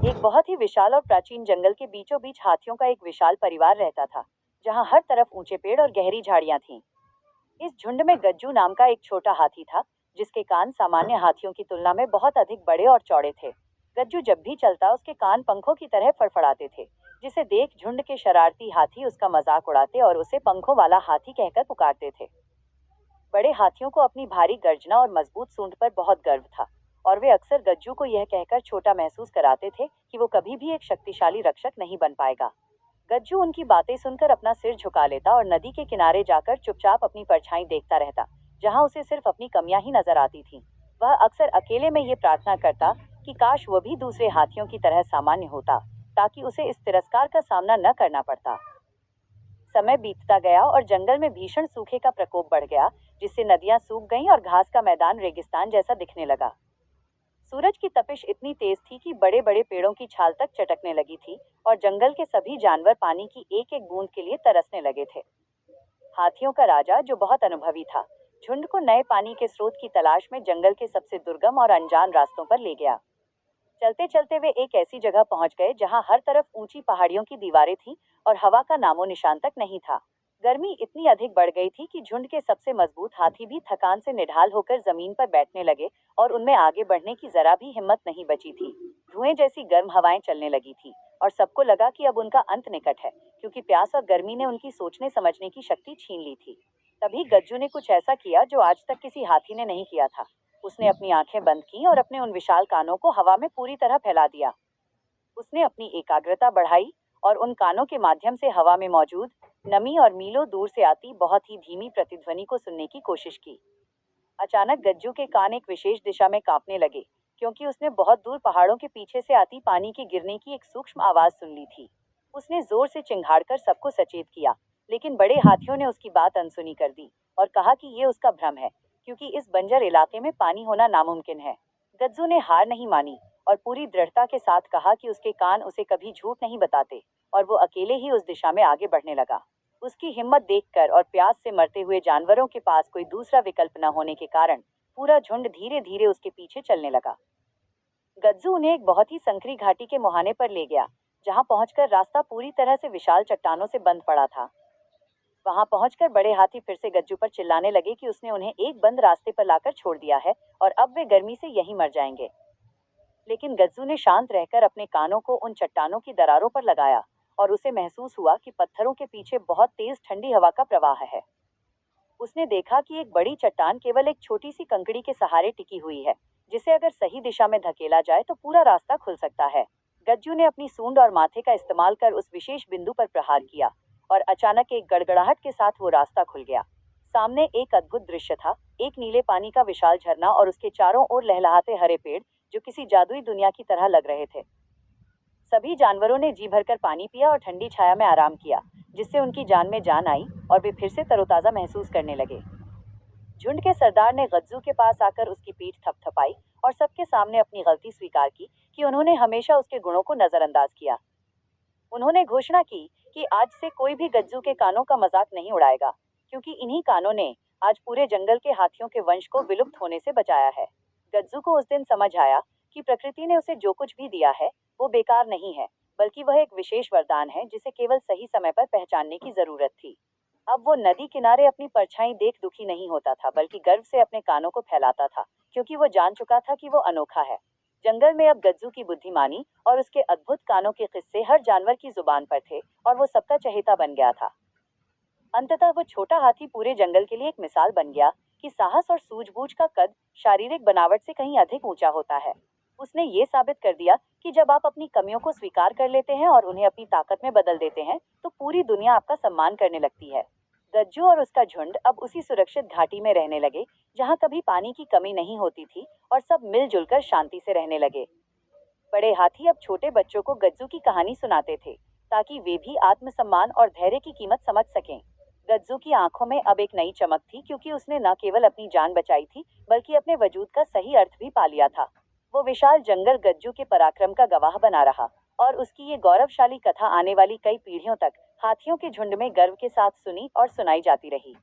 एक बहुत ही विशाल और प्राचीन जंगल के बीचों बीच हाथियों का एक विशाल परिवार रहता था, जहां हर तरफ ऊंचे पेड़ और गहरी झाड़ियां थीं। इस झुंड में गज्जू नाम का एक छोटा हाथी था, जिसके कान सामान्य हाथियों की तुलना में बहुत अधिक बड़े और चौड़े थे। गज्जू जब भी चलता, उसके कान पंखों की तरह फड़फड़ाते थे, जिसे देख झुंड के शरारती हाथी उसका मजाक उड़ाते और उसे पंखों वाला हाथी कहकर पुकारते थे। बड़े हाथियों को अपनी भारी गर्जना और मजबूत सूंड पर बहुत गर्व था, और वे अक्सर गज्जू को यह कहकर छोटा महसूस कराते थे कि वो कभी भी एक शक्तिशाली रक्षक नहीं बन पाएगा। गज्जू उनकी बातें सुनकर अपना सिर झुका लेता और नदी के किनारे जाकर चुपचाप अपनी परछाई देखता रहता, जहां उसे सिर्फ अपनी कमियां ही नजर आती थीं। वह अक्सर अकेले में ये प्रार्थना करता कि काश वह भी दूसरे हाथियों की तरह सामान्य होता, ताकि उसे इस तिरस्कार का सामना न करना पड़ता। समय बीतता गया और जंगल में भीषण सूखे का प्रकोप बढ़ गया, जिससे नदियां सूख गईं और घास का मैदान रेगिस्तान जैसा दिखने लगा। सूरज की तपिश इतनी तेज थी कि बड़े बड़े पेड़ों की छाल तक चटकने लगी थी, और जंगल के सभी जानवर पानी की एक एक बूंद के लिए तरसने लगे थे। हाथियों का राजा, जो बहुत अनुभवी था, झुंड को नए पानी के स्रोत की तलाश में जंगल के सबसे दुर्गम और अनजान रास्तों पर ले गया। चलते चलते वे एक ऐसी जगह पहुंच गए जहां हर तरफ ऊंची पहाड़ियों की दीवारें थीं और हवा का नामो निशान तक नहीं था। गर्मी इतनी अधिक बढ़ गई थी कि झुंड के सबसे मजबूत हाथी भी थकान से निढाल होकर जमीन पर बैठने लगे, और उनमें आगे बढ़ने की जरा भी हिम्मत नहीं बची थी। धुएं जैसी गर्म हवाएं चलने लगी थी, और सबको लगा कि अब उनका अंत निकट है, क्योंकि प्यास और गर्मी ने उनकी सोचने समझने की शक्ति छीन ली थी। तभी गज्जू ने कुछ ऐसा किया जो आज तक किसी हाथी ने नहीं किया था। उसने अपनी आंखें बंद की और अपने उन विशाल कानों को हवा में पूरी तरह फैला दिया। उसने अपनी एकाग्रता बढ़ाई और उन कानों के माध्यम से हवा में मौजूद नमी और मीलों दूर से आती बहुत ही धीमी प्रतिध्वनि को सुनने की कोशिश की। अचानक गज्जू के कान एक विशेष दिशा में कांपने लगे, क्योंकि उसने बहुत दूर पहाड़ों के पीछे से आती पानी के गिरने की एक सूक्ष्म आवाज सुन ली थी। उसने जोर से चिंघाड़कर सबको सचेत किया, लेकिन बड़े हाथियों ने उसकी बात अनसुनी कर दी और कहा कि ये उसका भ्रम है, क्योंकि इस बंजर इलाके में पानी होना नामुमकिन है। गज्जू ने हार नहीं मानी और पूरी दृढ़ता के साथ कहा कि उसके कान उसे कभी झूठ नहीं बताते, और वो अकेले ही उस दिशा में आगे बढ़ने लगा। उसकी हिम्मत देखकर और प्यास से मरते हुए जानवरों के पास कोई दूसरा विकल्प न होने के कारण पूरा झुंड धीरे धीरे उसके पीछे चलने लगा। गज्जू उन्हें एक बहुत ही संकरी घाटी के मुहाने पर ले गया, जहां पहुंचकर रास्ता पूरी तरह से विशाल चट्टानों से बंद पड़ा था। वहां पहुंचकर बड़े हाथी फिर से गज्जू पर चिल्लाने लगे कि उसने उन्हें एक बंद रास्ते पर लाकर छोड़ दिया है और अब वे गर्मी से यहीं मर जाएंगे। लेकिन गज्जू ने शांत रहकर अपने कानों को उन चट्टानों की दरारों पर लगाया, और उसे महसूस हुआ कि पत्थरों के पीछे बहुत तेज ठंडी हवा का प्रवाह है। उसने देखा कि एक बड़ी चट्टान केवल एक छोटी सी कंकड़ी के सहारे टिकी हुई है, जिसे अगर सही दिशा में धकेला जाए तो पूरा रास्ता खुल सकता है। गज्जू ने अपनी सूंड और माथे का इस्तेमाल कर उस विशेष बिंदु पर प्रहार किया, और अचानक एक गड़गड़ाहट के साथ वो रास्ता खुल गया। सामने एक अद्भुत दृश्य था, एक नीले पानी का विशाल झरना और उसके चारों ओर लहलहाते हरे पेड़, जो किसी जादुई दुनिया की तरह लग रहे थे। सभी जानवरों ने जी भरकर पानी पिया और ठंडी छाया में आराम किया, जिससे उनकी जान में जान आई और वे फिर से तरोताजा महसूस करने लगे। झुंड के सरदार ने गज्जू के पास आकर उसकी पीठ थपथपाई और सबके सामने अपनी गलती स्वीकार की कि उन्होंने हमेशा उसके गुणों को नजरअंदाज किया। उन्होंने घोषणा की कि आज से कोई भी गज्जू के कानों का मजाक नहीं उड़ाएगा, क्योंकि इन्हीं कानों ने आज पूरे जंगल के हाथियों के वंश को विलुप्त होने से बचाया है। गज्जू को उस दिन समझ आया कि प्रकृति ने उसे जो कुछ भी दिया है वो बेकार नहीं है, बल्कि वह एक विशेष वरदान है जिसे केवल सही समय पर पहचानने की जरूरत थी। अब वो नदी किनारे अपनी परछाई देख दुखी नहीं होता था, बल्कि गर्व से अपने कानों को फैलाता था, क्योंकि वो जान चुका था कि वो अनोखा है। जंगल में अब गज्जू की बुद्धिमानी और उसके अद्भुत कानों के किस्से हर जानवर की जुबान पर थे, और वो सबका चहेता बन गया था। अंततः वो छोटा हाथी पूरे जंगल के लिए एक मिसाल बन गया कि साहस और सूझबूझ का कद शारीरिक बनावट से कहीं अधिक ऊंचा होता है। उसने ये साबित कर दिया कि जब आप अपनी कमियों को स्वीकार कर लेते हैं और उन्हें अपनी ताकत में बदल देते हैं, तो पूरी दुनिया आपका सम्मान करने लगती है। गज्जू और उसका झुंड अब उसी सुरक्षित घाटी में रहने लगे, जहां कभी पानी की कमी नहीं होती थी, और सब मिलजुल कर शांति से रहने लगे। बड़े हाथी अब छोटे बच्चों को गज्जू की कहानी सुनाते थे, ताकि वे भी आत्मसम्मान और धैर्य की कीमत समझ सकें। गज्जू की आंखों में अब एक नई चमक थी, क्योंकि उसने न केवल अपनी जान बचाई थी, बल्कि अपने वजूद का सही अर्थ भी पा लिया था। वो विशाल जंगल गज्जू के पराक्रम का गवाह बना रहा, और उसकी ये गौरवशाली कथा आने वाली कई पीढ़ियों तक हाथियों के झुंड में गर्व के साथ सुनी और सुनाई जाती रही।